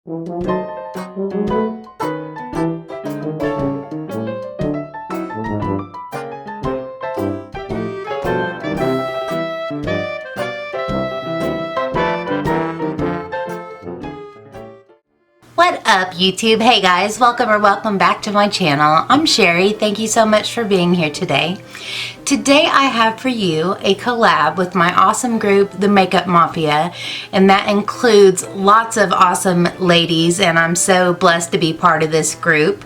What up, YouTube? Hey guys, welcome back to my channel. I'm Sherry. Thank you so much for being here today. Today I have for you a collab with my awesome group, the Makeup Mafia, and that includes lots of awesome ladies, and I'm so blessed to be part of this group.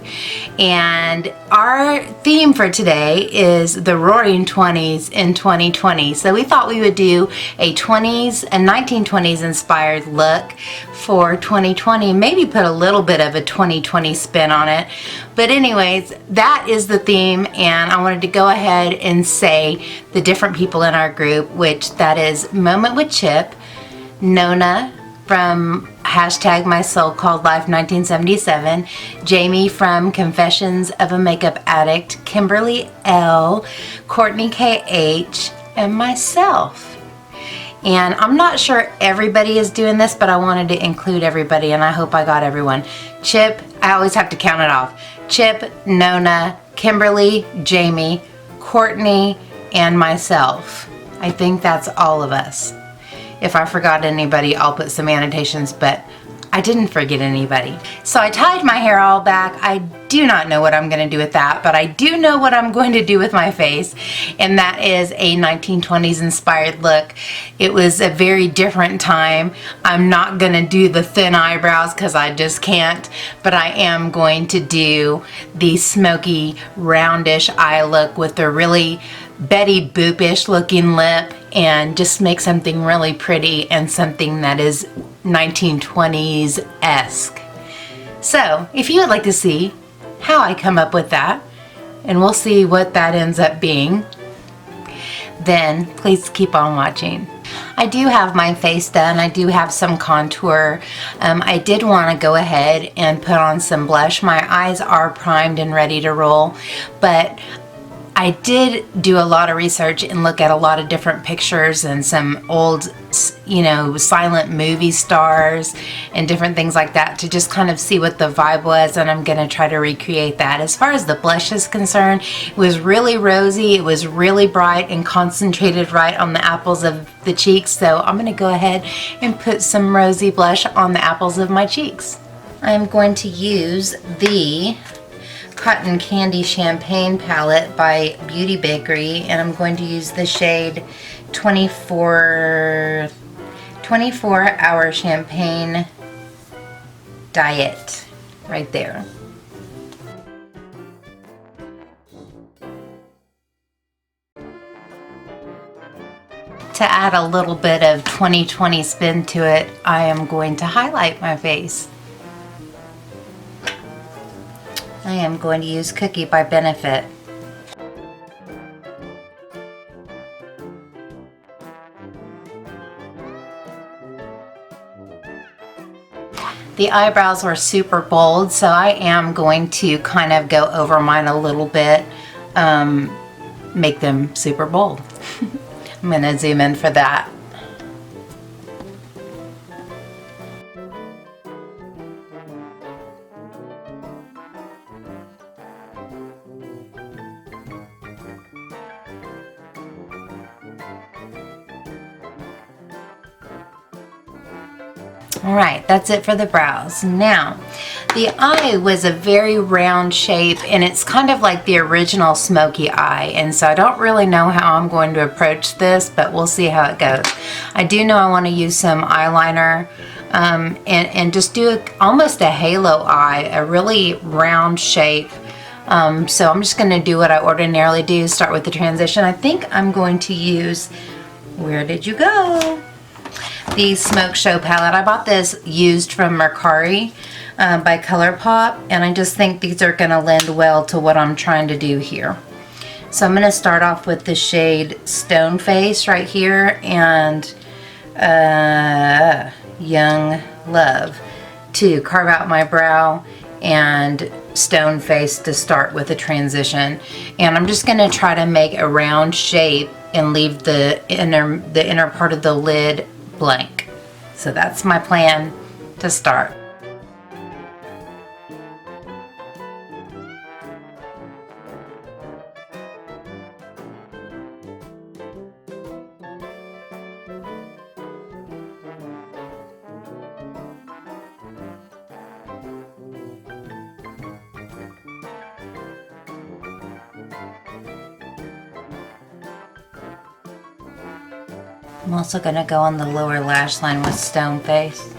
And our theme for today is the Roaring 20s in 2020. So we thought we would do a 20s and 1920s inspired look for 2020, maybe put a little bit of a 2020 spin on it. But anyways, that is the theme, and I wanted to go ahead and say the different people in our group, which that is Moment with Chip, Nona from hashtag My So Called Life 1977, Jamie from Confessions of a Makeup Addict, Kimberley Elle, Courtney KH, and myself. And I'm not sure everybody is doing this, but I wanted to include everybody, and I hope I got everyone. Chip, I always have to count it off. Chip, Nona, Kimberly, Jamie, Courtney, and myself. I think that's all of us. If I forgot anybody, I'll put some annotations, but I didn't forget anybody. So I tied my hair all back. I do not know what I'm going to do with that, but I do know what I'm going to do with my face, and that is a 1920s inspired look. It was a very different time. I'm not going to do the thin eyebrows because I just can't, but I am going to do the smoky, roundish eye look with the really Betty Boop-ish looking lip, and just make something really pretty and something that is 1920s-esque. So if you would like to see how I come up with that, and we'll see what that ends up being, then please keep on watching. I do have my face done. I do have some contour. I did want to go ahead and put on some blush. My eyes are primed and ready to roll, but I did do a lot of research and look at a lot of different pictures and some old, silent movie stars and different things like that to just kind of see what the vibe was, and I'm going to try to recreate that. As far as the blush is concerned, it was really rosy, it was really bright and concentrated right on the apples of the cheeks, so I'm going to go ahead and put some rosy blush on the apples of my cheeks. I'm going to use the Cotton Candy Champagne palette by Beauty Bakery, and I'm going to use the shade 24 Hour Champagne Diet right there. To add a little bit of 2020 spin to it, I am going to highlight my face. I am going to use Cookie by Benefit. The eyebrows were super bold, so I am going to kind of go over mine a little bit, make them super bold. I'm going to zoom in for that. Alright, that's it for the brows. Now, the eye was a very round shape, and it's kind of like the original smoky eye, and so I don't really know how I'm going to approach this, but we'll see how it goes. I do know I want to use some eyeliner and just do almost a halo eye, a really round shape. So I'm just going to do what I ordinarily do, start with the transition. I think I'm going to use, where did you go? The Smoke Show palette. I bought this used from Mercari by ColourPop, and I just think these are going to lend well to what I'm trying to do here. So I'm going to start off with the shade Stone Face right here, and Young Love to carve out my brow, and Stone Face to start with a transition. And I'm just going to try to make a round shape and leave the inner part of the lid blank. So that's my plan to start. I'm also going to go on the lower lash line with Stone Face.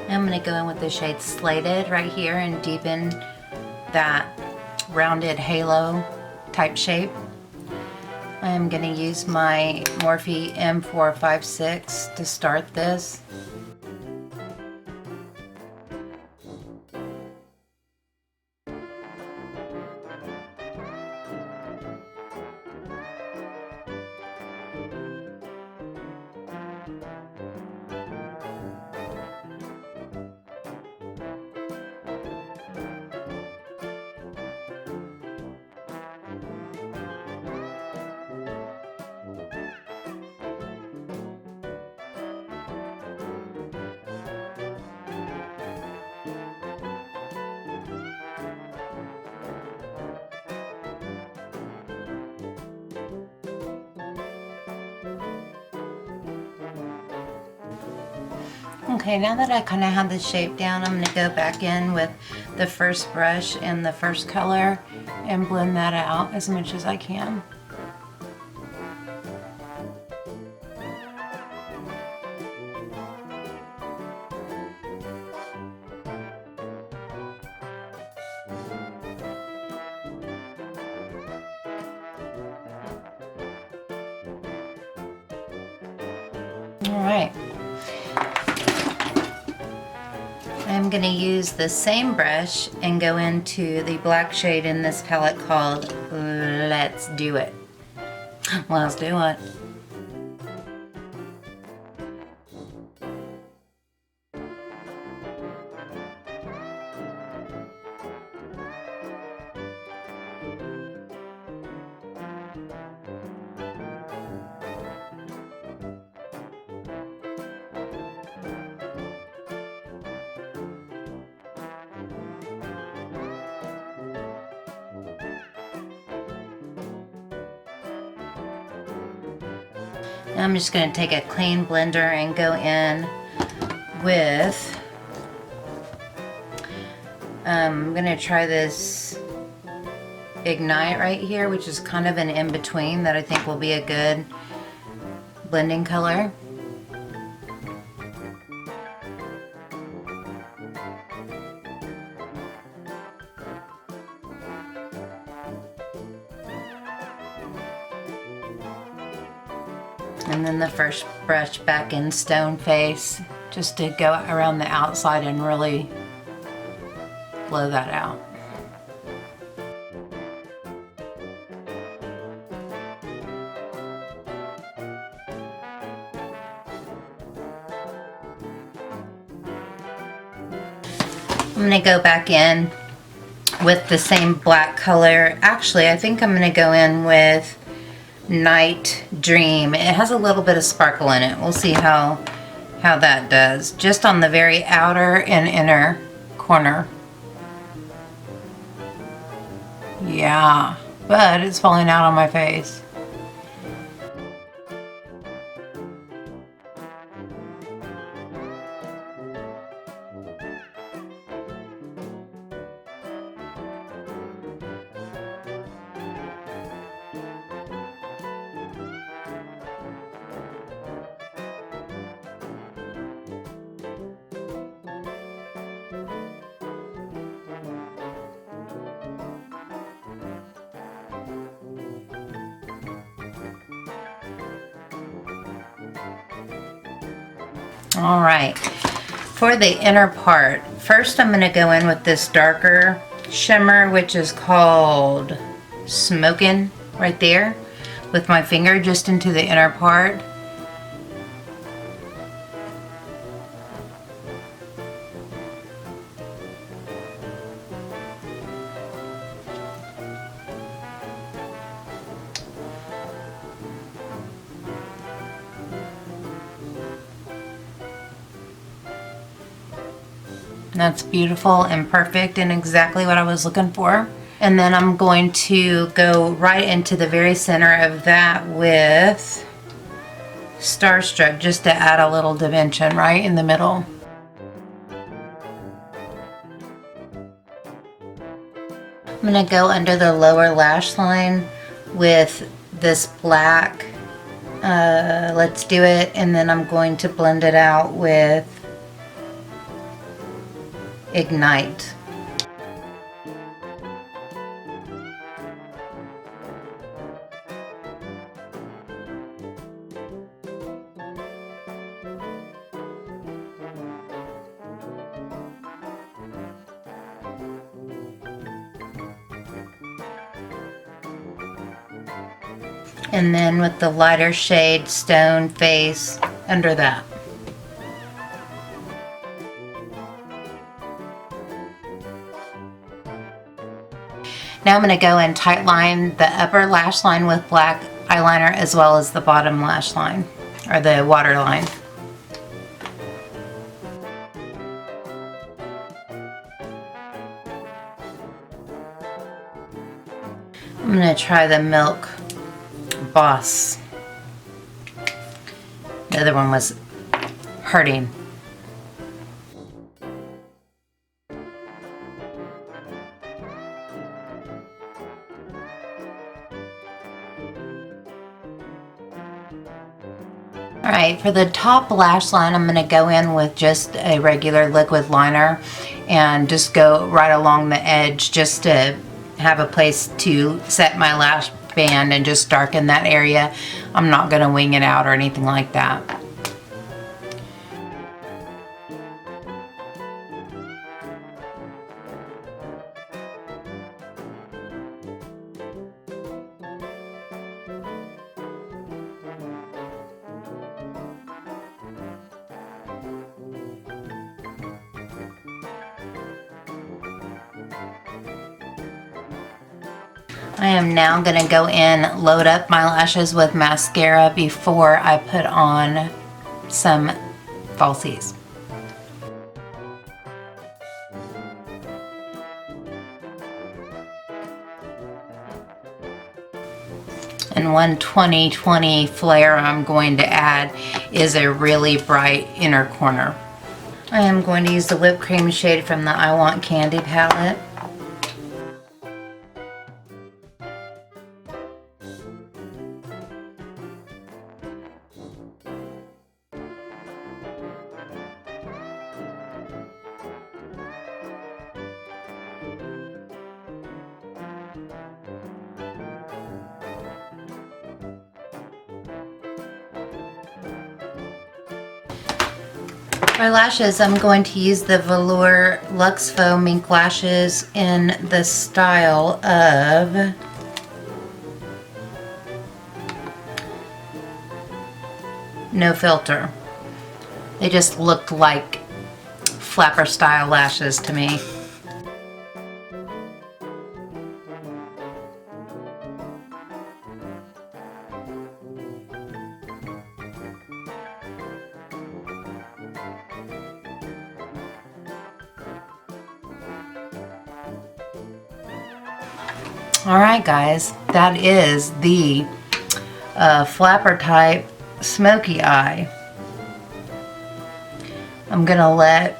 I'm going to go in with the shade Slated right here and deepen that rounded halo type shape. I am going to use my Morphe M456 to start this. Okay, now that I kind of have the shape down, I'm going to go back in with the first brush and the first color and blend that out as much as I can. All right. I'm going to use the same brush and go into the black shade in this palette called Let's Do It. Let's do it. I'm just going to take a clean blender and go in with, I'm going to try this Ignite right here, which is kind of an in-between that I think will be a good blending color. And then the first brush back in Stone Face, just to go around the outside and really blow that out. I'm going to go back in with the same black color. Actually, I think I'm going to go in with Night Dream. It has a little bit of sparkle in it. We'll see how that does. Just on the very outer and inner corner. Yeah, but it's falling out on my face. All right, for the inner part, first I'm going to go in with this darker shimmer, which is called Smokin', right there, with my finger just into the inner part. That's beautiful and perfect and exactly what I was looking for. And then I'm going to go right into the very center of that with Starstruck, just to add a little dimension right in the middle. I'm going to go under the lower lash line with this black. Let's do it, and then I'm going to blend it out with Ignite. And then with the lighter shade Stone Face under that. Now I'm going to go and tight line the upper lash line with black eyeliner as well as the bottom lash line, or the water line. I'm going to try the Milk Boss. The other one was hurting. Alright, for the top lash line, I'm going to go in with just a regular liquid liner and just go right along the edge just to have a place to set my lash band and just darken that area. I'm not going to wing it out or anything like that. I am now going to go in, load up my lashes with mascara before I put on some falsies. And one 2020 flare I'm going to add is a really bright inner corner. I am going to use the whipped cream shade from the I Want Candy palette. For lashes, I'm going to use the Velour Luxe Faux Mink Lashes in the style of No Filter. They just looked like flapper style lashes to me. Alright guys, that is the flapper type smoky eye. I'm going to let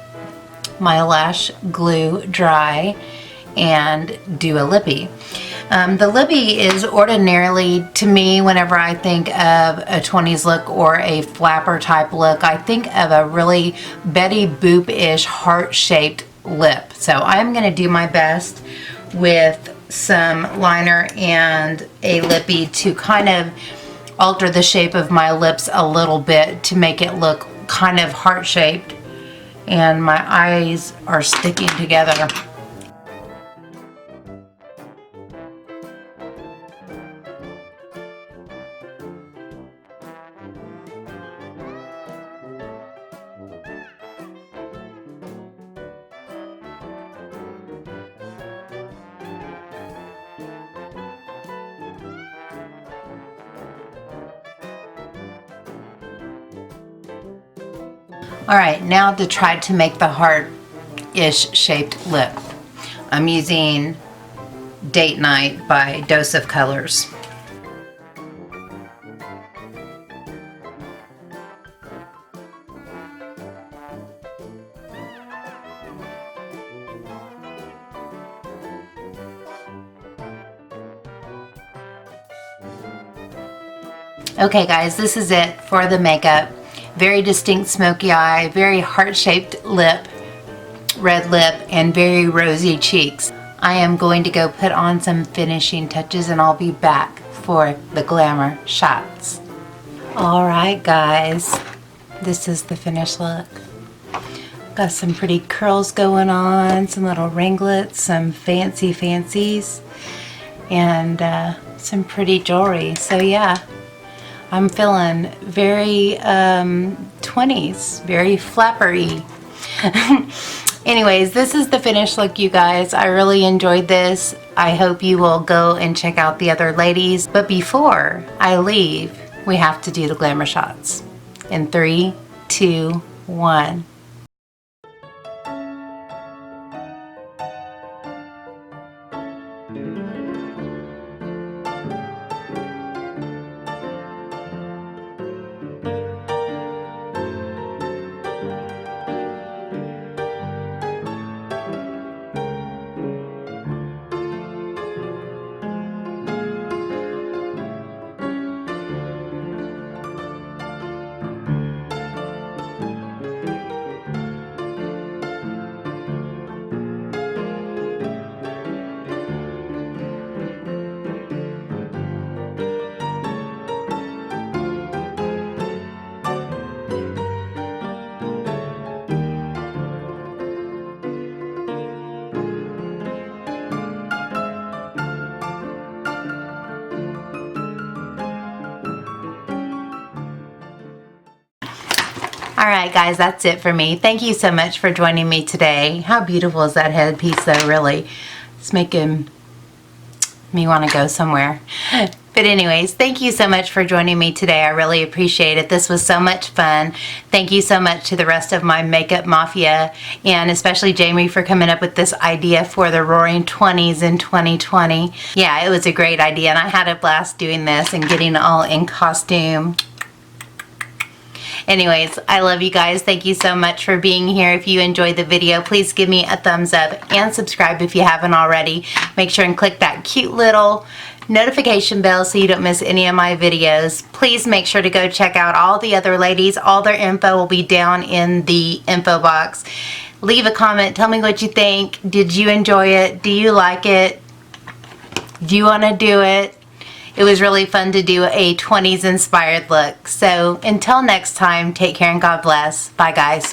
my lash glue dry and do a lippy. The lippy is ordinarily, to me, whenever I think of a 20s look or a flapper type look, I think of a really Betty Boop-ish heart-shaped lip. So I'm going to do my best with some liner and a lippy to kind of alter the shape of my lips a little bit to make it look kind of heart-shaped, and my eyes are sticking together. Alright, now to try to make the heart-ish shaped lip, I'm using Date Night by Dose of Colors. Okay guys, this is it for the makeup. Very distinct smoky eye, very heart-shaped lip, red lip, and very rosy cheeks. I am going to go put on some finishing touches and I'll be back for the glamour shots. Alright guys, this is the finished look. Got some pretty curls going on, some little ringlets, some fancy fancies, and some pretty jewelry. So yeah, I'm feeling very 20s, very flappery. Anyways, this is the finished look, you guys. I really enjoyed this. I hope you will go and check out the other ladies. But before I leave, we have to do the glamour shots. In 3, 2, 1. Alright guys, that's it for me. Thank you so much for joining me today. How beautiful is that headpiece though, really? It's making me want to go somewhere. But anyways, thank you so much for joining me today. I really appreciate it. This was so much fun. Thank you so much to the rest of my makeup mafia, and especially Jamie for coming up with this idea for the Roaring 20s in 2020. Yeah, it was a great idea and I had a blast doing this and getting all in costume. Anyways, I love you guys. Thank you so much for being here. If you enjoyed the video, please give me a thumbs up and subscribe if you haven't already. Make sure and click that cute little notification bell so you don't miss any of my videos. Please make sure to go check out all the other ladies. All their info will be down in the info box. Leave a comment. Tell me what you think. Did you enjoy it? Do you like it? Do you want to do it? It was really fun to do a 20s inspired look. So until next time, take care and God bless. Bye guys.